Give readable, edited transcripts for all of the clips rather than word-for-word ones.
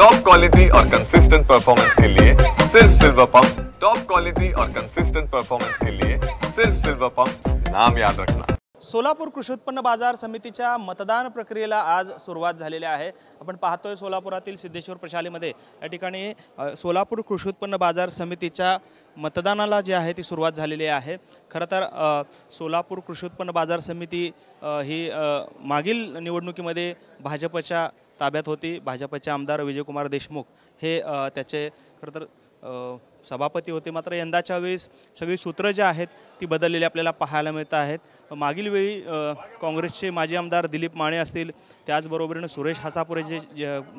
Top quality और consistent performance के लिए सिर्फ सिल्वर पंप्स। टॉप क्वालिटी और कंसिस्टेंट परफॉर्मेंस के लिए सिर्फ सिल्वर पंप्स, नाम याद रखना। सोलापूर कृषी उत्पन्न बाजार समितीच्या मतदान प्रक्रियेला आज सुरुवात झालेली आहे। आपण पाहतोय सोलापुरातील सिद्धेश्वर प्रशालेमध्ये या ठिकाणी सोलापूर कृषी उत्पन्न बाजार समितीच्या मतदानाला जे आहे ती सुरुवात झालेली आहे। खरं तर सोलापूर कृषी उत्पन्न बाजार समिती ही मागील निवडणुकीमध्ये भाजपच्या ताब्यात होती। भाजपचे आमदार विजयकुमार देशमुख हे त्याचे खरं तर सभापती होते। मात्र यंदाच्या वेळेस सगळी सूत्र जे आहेत ती बदललेली आपल्याला पाहायला मिळत आहेत। मागील वेळी काँग्रेसचे माजी आमदार दिलीप माने असतील, त्याचबरोबरीने सुरेश हासापुरे जे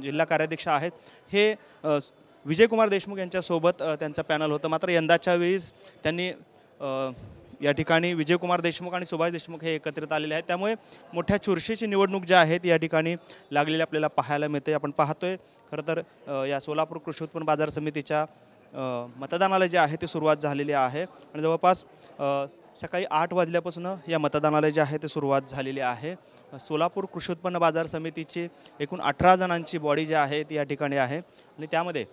जिल्हा कार्याध्यक्ष आहेत हे विजयकुमार देशमुख यांच्यासोबत त्यांचा पॅनल होतं। मात्र यंदाच्या वेळेस त्यांनी या ठिकाणी विजयकुमार देशमुख आणि सुभाष देशमुख हे एकत्रित आलेले आहेत। त्यामुळे मोठ्या चुरशीची निवडणूक जी आहे ती या ठिकाणी लागलेली आपल्याला पाहायला मिळते। आपण पाहतोय खरं तर या सोलापूर कृषी उत्पन्न बाजार समितीच्या मतदानाला जे आहे ते सुरुवात झालेली आहे आणि जवळपास सकाळी 8 वाजल्यापासून या मतदानाला जे आहे ते सुरुवात झालेली आहे। सोलापूर कृषी उत्पन्न बाजार समितीची एकूण 18 जणांची बॉडी जी आहे ती या ठिकाणी आहे आणि त्यामध्ये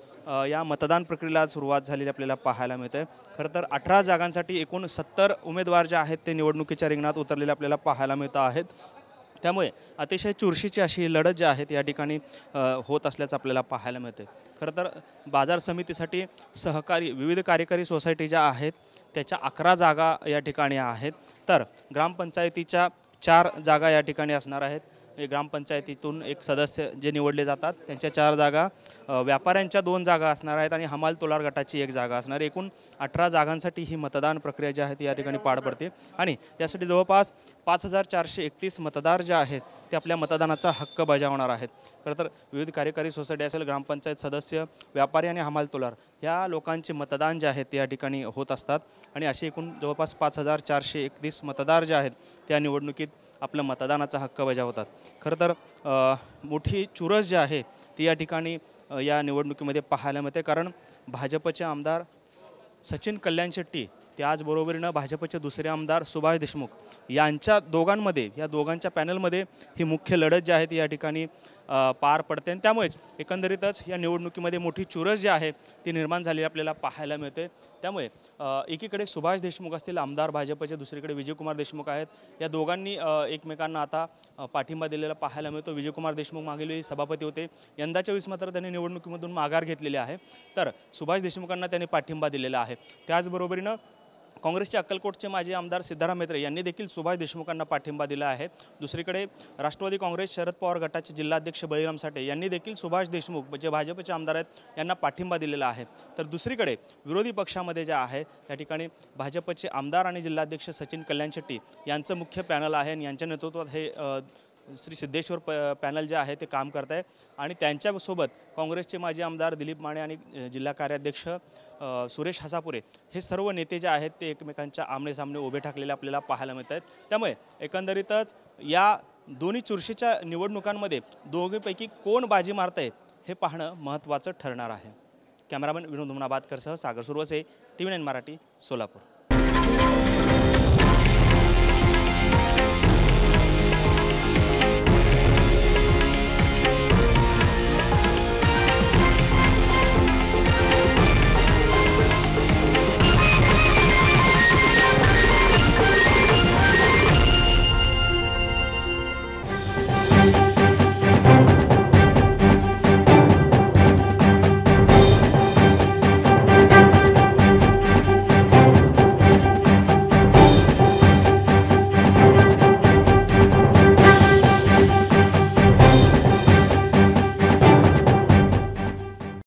या मतदान प्रक्रियेला सुरुवात झालेली आपल्याला पाहायला मिळते। खरं तर 18 जागांसाठी एकूण 70 उमेदवार जे आहेत ते निवडणुकीच्या रिंगणात उतरलेले आपल्याला पाहायला मिळत आहेत। त्यामुळे अतिशय चुरशीची अशी लढत जी आहे ती या ठिकाणी होत असल्याचं आपल्याला पाहायला मिळते। खरं तर बाजार समितीसाठी सहकारी विविध कार्यकारी सोसायटी ज्या आहेत त्याच्या 11 जागा या ठिकाणी आहेत, तर ग्रामपंचायतीच्या 4 जागा या ठिकाणी असणार आहेत। ग्रामपंचायतीतून एक सदस्य जे निवडले जातात त्यांच्या 4 जागा, व्यापाऱ्यांच्या 2 जागा असणार आहेत आणि हमाल तोलार गटाची 1 जागा असणार। एकूण 18 जागांसाठी ही मतदान प्रक्रिया जी आहे ती या ठिकाणी पार पडते आणि यासाठी जवळपास 5431 मतदार जे आहेत ते आपल्या मतदानाचा हक्क बजावणार आहेत। खरं तर विविध कार्यकारी सोसायटी असेल, ग्रामपंचायत सदस्य, व्यापारी आणि हमाल तोलार या लोकांचे मतदान जे आहे ते या ठिकाणी होत असतात आणि असे एकूण जवळपास 5431 मतदार जे आहेत त्या निवडणुकीत आपलं मतदानाचा हक्क बजावतात। खरं तर मोठी चुरस जी आहे ती या ठिकाणी या निवडणुकीमध्ये पाहायला मिळते, कारण भाजपचे आमदार सचिन कल्याण शेट्टी त्याचबरोबरीनं भाजपचे दुसरे आमदार सुभाष देशमुख यांच्या दोघांमध्ये या दोघांच्या पॅनलमध्ये ही मुख्य लढत जी आहे ती या ठिकाणी पार पडते आणि त्यामुळेच एकंदरीतच या निवडणुकीमध्ये मोठी चुरस जी आहे ती निर्माण झालेली आपल्याला पाहायला मिळते। त्यामुळे एकीकडे सुभाष देशमुख असतील आमदार भाजपचे, दुसरीकडे विजयकुमार देशमुख आहेत, या दोघांनी एकमेकांना आता पाठिंबा दिलेला पाहायला मिळतो। विजयकुमार देशमुख मागील वेळी सभापती होते, यंदाच्या वेळेस मात्र त्यांनी निवडणुकीमधून माघार घेतलेली आहे, तर सुभाष देशमुखांना त्यांनी पाठिंबा दिलेला आहे। त्याचबरोबरीनं काँग्रेसचे अक्कलकोटचे माजी आमदार सिद्धाराम म्हेत्रे यांनी देखील सुभाष देशमुखांना पाठिंबा दिला आहे। दुसरीकडे राष्ट्रवादी काँग्रेस शरद पवार गटाचे जिल्हाध्यक्ष बळीराम साठे यांनी देखील सुभाष देशमुख जे भाजपचे आमदार आहेत यांना पाठिंबा दिलेला आहे। तर दुसरीकडे विरोधी पक्षामध्ये जे आहे या ठिकाणी भाजपचे आमदार आणि जिल्हाध्यक्ष सचिन कल्याण शेट्टी यांचं मुख्य पॅनल आहे आणि यांच्या नेतृत्वात हे श्री सिद्धेश्वर पॅनल जे आहे ते काम करत आहे आणि त्यांच्यासोबत काँग्रेसचे माजी आमदार दिलीप माने आणि जिल्हा कार्याध्यक्ष सुरेश हासापुरे हे सर्व नेते जे आहेत ते एकमेकांच्या आमनेसामने उभे ठाकलेले आपल्याला पाहायला मिळत आहेत। त्यामुळे एकंदरीतच या दोन्ही चुरशीच्या निवडणुकांमध्ये दोघीपैकी कोण बाजी मारतंय हे पाहणं महत्त्वाचं ठरणार आहे। कॅमेरामॅन विनोद मुनाबादकरसह सागर सुरवसे, TV9 मराठी, सोलापूर।